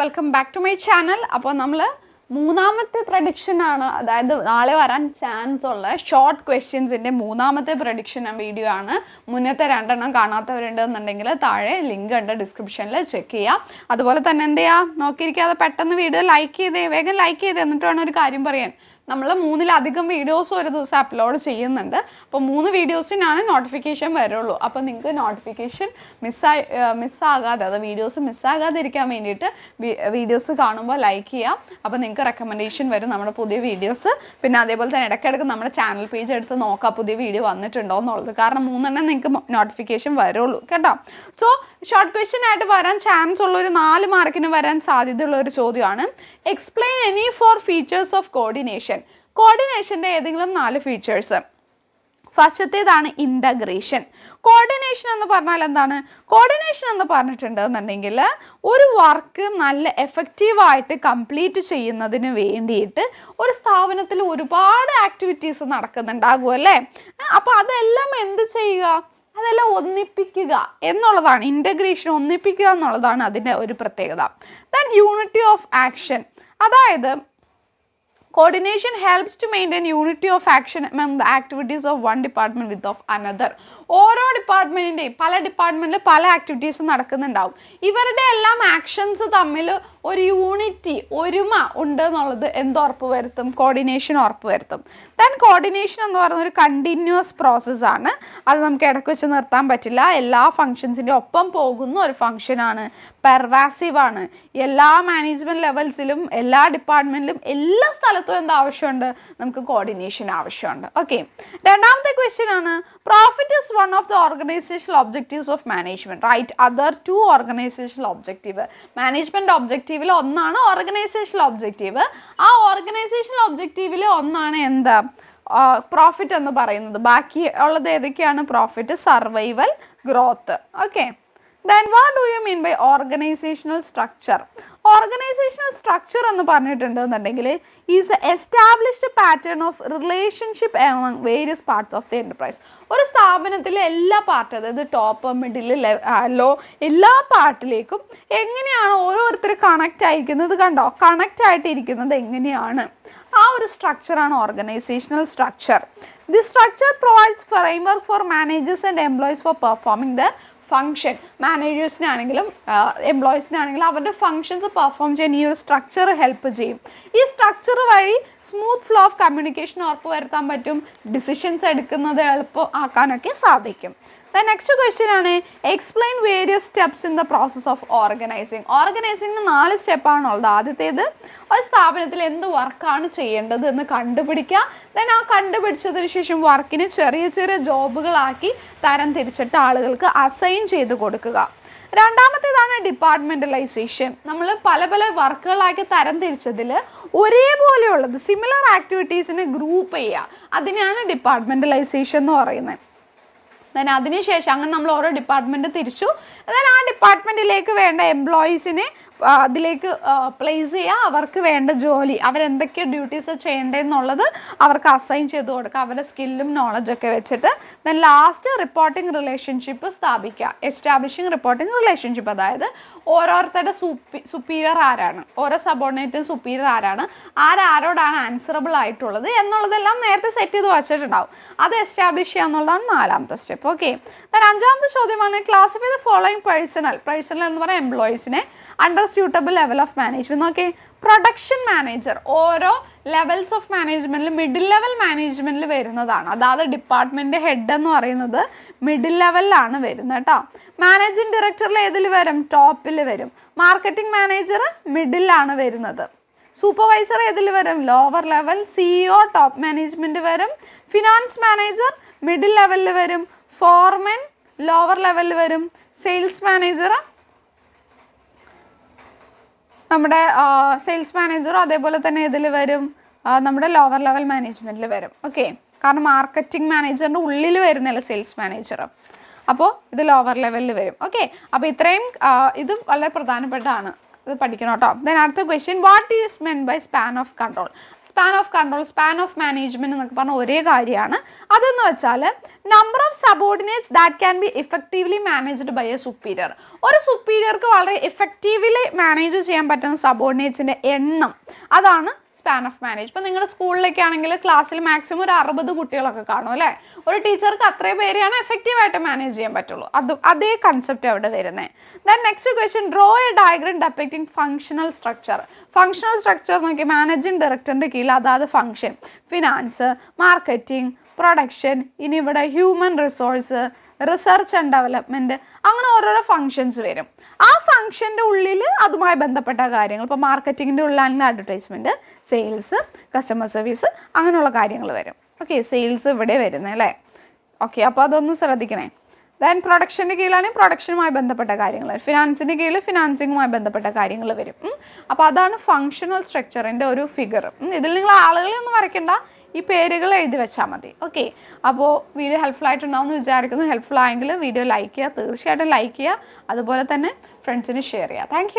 Welcome back to my channel. അപ്പോൾ നമ്മൾ മൂന്നാമത്തെ പ്രഡിക്ഷൻ ആണ്, അതായത് നാളെ വരാൻ ചാൻസ് ഉള്ള ഷോർട്ട് ക്വസ്റ്റ്യൻസിൻ്റെ മൂന്നാമത്തെ പ്രഡിക്ഷൻ വീഡിയോ ആണ്. മുന്നത്തെ രണ്ടെണ്ണം കാണാത്തവരുണ്ടെന്നുണ്ടെങ്കിൽ താഴെ ലിങ്ക് ഉണ്ട്, ഡിസ്ക്രിപ്ഷനിൽ ചെക്ക് ചെയ്യാം. അതുപോലെ തന്നെ എന്ത് ചെയ്യുക, നോക്കിയിരിക്കാതെ പെട്ടെന്ന് വീഡിയോ ലൈക്ക് ചെയ്തേ, വേഗം ലൈക്ക് ചെയ്തേ. എന്നിട്ട് വേണം ഒരു കാര്യം പറയാൻ, നമ്മൾ 3-ലധികം വീഡിയോസ് ഒരു ദിവസം അപ്ലോഡ് ചെയ്യുന്നുണ്ട്. അപ്പോൾ 3 വീഡിയോസിനാണ് നോട്ടിഫിക്കേഷൻ വരുള്ളൂ. അപ്പോൾ നിങ്ങൾക്ക് നോട്ടിഫിക്കേഷൻ മിസ്സാകാതെ, അത് വീഡിയോസ് മിസ്സാകാതിരിക്കാൻ വേണ്ടിയിട്ട് വീഡിയോസ് കാണുമ്പോൾ ലൈക്ക് ചെയ്യാം. അപ്പോൾ നിങ്ങൾക്ക് റെക്കമെൻഡേഷൻ വരും നമ്മുടെ പുതിയ വീഡിയോസ്. പിന്നെ അതേപോലെ തന്നെ ഇടയ്ക്കിടയ്ക്ക് നമ്മുടെ ചാനൽ പേജ് എടുത്ത് നോക്കാം പുതിയ വീഡിയോ വന്നിട്ടുണ്ടോ എന്നുള്ളത്. കാരണം 3 നിങ്ങൾക്ക് നോട്ടിഫിക്കേഷൻ വരുള്ളൂ കേട്ടോ. സോ ഷോർട്ട് ക്വസ്റ്റ്യൻ ആയിട്ട് വരാൻ ചാൻസ് ഉള്ള ഒരു 4 മാർക്കിന് വരാൻ സാധ്യതയുള്ള ഒരു ചോദ്യമാണ്, explain any 4 features of coordination. കോർഡിനേഷൻ്റെ ഏതെങ്കിലും 4 ഫീച്ചേഴ്സ്. ഫസ്റ്റത്തേതാണ് ഇൻ്റഗ്രേഷൻ. കോർഡിനേഷൻ എന്ന് പറഞ്ഞാൽ എന്താണ്? കോർഡിനേഷൻ എന്ന് പറഞ്ഞിട്ടുണ്ടെന്നുണ്ടെങ്കിൽ ഒരു വർക്ക് നല്ല എഫക്റ്റീവായിട്ട് കംപ്ലീറ്റ് ചെയ്യുന്നതിന് വേണ്ടിയിട്ട് ഒരു സ്ഥാപനത്തിൽ ഒരുപാട് ആക്ടിവിറ്റീസ് നടക്കുന്നുണ്ടാകും അല്ലേ. അപ്പോൾ അതെല്ലാം എന്ത് ചെയ്യുക, അതെല്ലാം ഒന്നിപ്പിക്കുക എന്നുള്ളതാണ് ഇൻ്റഗ്രേഷൻ. ഒന്നിപ്പിക്കുക എന്നുള്ളതാണ് അതിൻ്റെ ഒരു പ്രത്യേകത. ദെൻ യൂണിറ്റി ഓഫ് ആക്ഷൻ, അതായത് coordination helps to maintain unity of action among the activities of one department with of another. ഓരോ ഡിപ്പാർട്ട്മെൻറ്റിൻ്റെയും പല ഡിപ്പാർട്ട്മെൻറ്റിൽ പല ആക്ടിവിറ്റീസ് നടക്കുന്നുണ്ടാവും. ഇവരുടെ എല്ലാം ആക്ഷൻസ് തമ്മിൽ ഒരു യൂണിറ്റി, ഒരുമ ഉണ്ട് എന്നുള്ളത് എന്തുറപ്പ് വരുത്തും? കോർഡിനേഷൻ ഉറപ്പ് വരുത്തും. ദെൻ കോർഡിനേഷൻ എന്ന് പറയുന്ന ഒരു കണ്ടിന്യൂസ് പ്രോസസ്സാണ്. അത് നമുക്ക് ഇടയ്ക്ക് വെച്ച് നിർത്താൻ പറ്റില്ല. എല്ലാ ഫങ്ഷൻസിൻ്റെ ഒപ്പം പോകുന്ന ഒരു ഫങ്ഷനാണ്. പെർവാസീവ് ആണ്. എല്ലാ മാനേജ്മെൻറ്റ് ലെവൽസിലും എല്ലാ ഡിപ്പാർട്ട്മെൻറ്റിലും എല്ലാ സ്ഥലത്തും എന്ത് ആവശ്യമുണ്ട്? നമുക്ക് കോർഡിനേഷൻ ആവശ്യമുണ്ട്. ഓക്കെ, രണ്ടാമത്തെ ക്വസ്റ്റ്യൻ ആണ്, profit is one of the organisational objectives of management, right other 2 organisational objective. Management ഒബ്ജക്റ്റീവിൽ ഒന്നാണ് ഓർഗനൈസേഷണൽ ഒബ്ജക്റ്റീവ്. ആ ഓർഗനൈസേഷണൽ ഒബ്ജക്റ്റീവിൽ ഒന്നാണ് എന്താ? പ്രോഫിറ്റ് എന്ന് പറയുന്നത്. ബാക്കി ഉള്ളത് ഏതൊക്കെയാണ്? Profit, survival, growth. Okay, then what do you mean by organizational structure? Organizational structure എന്ന് പറഞ്ഞിട്ടുണ്ടെന്നുണ്ടെങ്കിൽ is the established pattern of relationship among various parts of the enterprise. ഒരു സ്ഥാപനത്തിലെ എല്ലാ പാർട്ട്, അതായത് ടോപ്പ്, മിഡിൽ, ലോ, എല്ലാ പാർട്ടിലേക്കും എങ്ങനെയാണ് ഓരോരുത്തർ കണക്റ്റ് ആയിരിക്കുന്നത്? കണ്ടോ, കണക്റ്റ് ആയിട്ടിരിക്കുന്നത് എങ്ങനെയാണ്? ആ ഒരു സ്ട്രക്ചറാണ് organisational structure. This structure provides framework for managers and employees for performing their function. മാനേജേഴ്സിനാണെങ്കിലും എംപ്ലോയീസിനാണെങ്കിലും അവരുടെ ഫങ്ഷൻസ് പെർഫോം ചെയ്യാൻ ഈ ഒരു സ്ട്രക്ചർ ഹെൽപ്പ് ചെയ്യും. ഈ സ്ട്രക്ചർ വഴി സ്മൂത്ത് ഫ്ലോ ഓഫ് കമ്മ്യൂണിക്കേഷൻ ഉറപ്പ് വരുത്താൻ പറ്റും. ഡിസിഷൻസ് എടുക്കുന്നത് എളുപ്പം ആക്കാനൊക്കെ സാധിക്കും. ദ നെക്സ്റ്റ് ക്വസ്റ്റ്യൻ ആണ്, explain various steps in the process of organising. ഓർഗനൈസിങ്ങിന് 4 സ്റ്റെപ്പാണുള്ളത്. ആദ്യത്തേത് ഒരു സ്ഥാപനത്തിൽ എന്ത് വർക്കാണ് ചെയ്യേണ്ടത് എന്ന് കണ്ടുപിടിക്കുക. ദെൻ ആ കണ്ടുപിടിച്ചതിന് ശേഷം വർക്കിന് ചെറിയ ചെറിയ ജോബുകളാക്കി തരം തിരിച്ചിട്ട് ആളുകൾക്ക് അസൈൻ ചെയ്ത് കൊടുക്കുക. രണ്ടാമത്തേതാണ് ഡിപ്പാർട്ട്മെൻ്റലൈസേഷൻ. നമ്മൾ പല പല വർക്കുകളാക്കി തരം തിരിച്ചതിൽ ഒരേപോലെയുള്ളത് സിമിലർ ആക്ടിവിറ്റീസിനെ ഗ്രൂപ്പ് ചെയ്യുക. അതിനെയാണ് ഡിപ്പാർട്ട്മെൻ്റലൈസേഷൻ എന്ന് പറയുന്നത്. അതിനുശേഷം അങ്ങനെ നമ്മൾ ഓരോ ഡിപ്പാർട്ട്മെൻറ്റ് തിരിച്ചു. ആ ഡിപ്പാർട്ട്മെൻറ്റിലേക്ക് വേണ്ട എംപ്ലോയീസിനെ അതിലേക്ക് പ്ലേസ് ചെയ്യുക. അവർക്ക് വേണ്ട ജോലി, അവരെന്തൊക്കെ ഡ്യൂട്ടീസ് ചെയ്യേണ്ടതെന്നുള്ളത് അവർക്ക് അസൈൻ ചെയ്ത് കൊടുക്കുക, അവരുടെ സ്കില്ലും നോളജൊക്കെ വെച്ചിട്ട്. ദെൻ ലാസ്റ്റ് റിപ്പോർട്ടിംഗ് റിലേഷൻഷിപ്പ് സ്ഥാപിക്കുക. എസ്റ്റാബ്ലിഷിംഗ് റിപ്പോർട്ടിംഗ് റിലേഷൻഷിപ്പ്, അതായത് ഓരോരുത്തരുടെ സുപ്പീരിയർ ആരാണ്, ഓരോ സബോർഡിനേറ്റും സുപ്പീരിയർ ആരാണ്, ആരോടാണ് ആൻസറബിൾ ആയിട്ടുള്ളത് എന്നുള്ളതെല്ലാം നേരത്തെ സെറ്റ് ചെയ്ത് വച്ചിട്ടുണ്ടാവും. അത് എസ്റ്റാബ്ലിഷ് ചെയ്യുക എന്നുള്ളതാണ് 4ാമത്തെ സ്റ്റെപ്പ്. ഓക്കെ, ദെൻ 5ാമത്തെ ചോദ്യമാണ്, ക്ലാസിഫൈ ദ ഫോളോയിങ് പേഴ്സണൽ എന്ന് പറയുന്ന എംപ്ലോയീസിനെ under suitable level of management. Okay, production manager ഓരോ ലെവൽസ് ഓഫ് മാനേജ്മെന്റിൽ മിഡിൽ ലെവൽ മാനേജ്മെന്റിൽ വരുന്നതാണ്. അതായത് ഡിപ്പാർട്ട്മെന്റ് ഹെഡ് എന്ന് പറയുന്നത് മിഡിൽ ലെവലിലാണ് വരുന്നത് കേട്ടോ. മാനേജിംഗ് ഡയറക്ടറിൽ ഏതിൽ വരും? ടോപ്പിൽ വരും. മാർക്കറ്റിംഗ് മാനേജർ മിഡിലാണ് വരുന്നത്. സൂപ്പർവൈസർ ഏതിൽ വരും? Lower level. CEO top management വരും. ഫിനാൻസ് മാനേജർ മിഡിൽ ലെവലിൽ വരും. ഫോർമൻ ലോവർ ലെവലിൽ വരും. സെയിൽസ് മാനേജർ നമ്മുടെ സെയിൽസ് മാനേജറും അതേപോലെ തന്നെ ഇതിൽ വരും, നമ്മുടെ ലോവർ ലെവൽ മാനേജ്മെൻറ്റിൽ വരും. ഓക്കെ, കാരണം മാർക്കറ്റിംഗ് മാനേജറിൻ്റെ ഉള്ളിൽ വരുന്നില്ല സെയിൽസ് മാനേജർ, അപ്പോൾ ഇത് ലോവർ ലെവലിൽ വരും. ഓക്കെ, അപ്പോൾ ഇത്രയും ഇത് വളരെ പ്രധാനപ്പെട്ടതാണ്. അത് പഠിക്കണം കേട്ടോ. ദെൻ അടുത്ത question, what is meant by span of control? Span of control, span of management എന്നൊക്കെ പറഞ്ഞ ഒരേ കാര്യമാണ്. അതെന്ന് വെച്ചാൽ number of subordinates that can be effectively managed by a superior. ഒരു സുപ്പീരിയർക്ക് വളരെ ഇഫക്റ്റീവ്ലി മാനേജ് ചെയ്യാൻ പറ്റുന്ന സബോർഡിനേറ്റ്സിൻ്റെ എണ്ണം, അതാണ് സ്പാൻ ഓഫ് മാനേജ്. ഇപ്പം നിങ്ങളുടെ സ്കൂളിലൊക്കെ ആണെങ്കിൽ ക്ലാസ്സിൽ മാക്സിമം ഒരു 60 കുട്ടികളൊക്കെ കാണും അല്ലേ? ഒരു ടീച്ചർക്ക് അത്രയും പേരെയാണ് എഫക്റ്റീവായിട്ട് മാനേജ് ചെയ്യാൻ പറ്റുള്ളൂ. അതേ കൺസെപ്റ്റ് അവിടെ വരുന്നത്. Then next question, draw A diagram depicting functional structure. Functional structure നോക്കി മാനേജിംഗ് ഡയറക്ടറിൻ്റെ കീഴിൽ അതാത് ഫങ്ഷൻ, ഫിനാൻസ്, മാർക്കറ്റിംഗ്, പ്രൊഡക്ഷൻ, ഇനി ഇവിടെ human resource, research and development, അങ്ങനെ ഓരോരോ ഫങ്ഷൻസ് വരും. ആ ഫങ്ഷൻ്റെ ഉള്ളിൽ അതുമായി ബന്ധപ്പെട്ട കാര്യങ്ങൾ, ഇപ്പോൾ മാർക്കറ്റിങ്ങിൻ്റെ ഉള്ളിലാണെങ്കിൽ അഡ്വർടൈസ്മെൻറ്റ്, സെയിൽസ്, കസ്റ്റമർ സർവീസ്, അങ്ങനെയുള്ള കാര്യങ്ങൾ വരും. ഓക്കെ, സെയിൽസ് ഇവിടെ വരുന്നത് അല്ലേ? ഓക്കെ, അപ്പോൾ അതൊന്ന് ശ്രദ്ധിക്കണേ. ദെൻ പ്രൊഡക്ഷൻ്റെ കീഴിലാണെങ്കിൽ പ്രൊഡക്ഷനുമായി ബന്ധപ്പെട്ട കാര്യങ്ങൾ, ഫിനാൻസിൻ്റെ കീഴിൽ ഫിനാൻസിങ്ങുമായി ബന്ധപ്പെട്ട കാര്യങ്ങൾ വരും. അപ്പോൾ അതാണ് ഫങ്ഷണൽ സ്ട്രക്ചറിൻ്റെ ഒരു ഫിഗർ. ഇതിൽ നിങ്ങൾ ആളുകളെ ഒന്നും വരയ്ക്കണ്ട, ഈ പേരുകൾ എഴുതി വെച്ചാൽ മതി. ഓക്കെ, അപ്പോൾ വീഡിയോ ഹെൽപ്ഫുൾ ആയിട്ടുണ്ടാവുമെന്ന് വിചാരിക്കുന്നു. ഹെൽപ്ഫുൾ ആയെങ്കിൽ വീഡിയോ ലൈക്ക് ചെയ്യുക, തീർച്ചയായിട്ടും ലൈക്ക് ചെയ്യുക. അതുപോലെ തന്നെ ഫ്രണ്ട്സിന് ഷെയർ ചെയ്യുക. താങ്ക്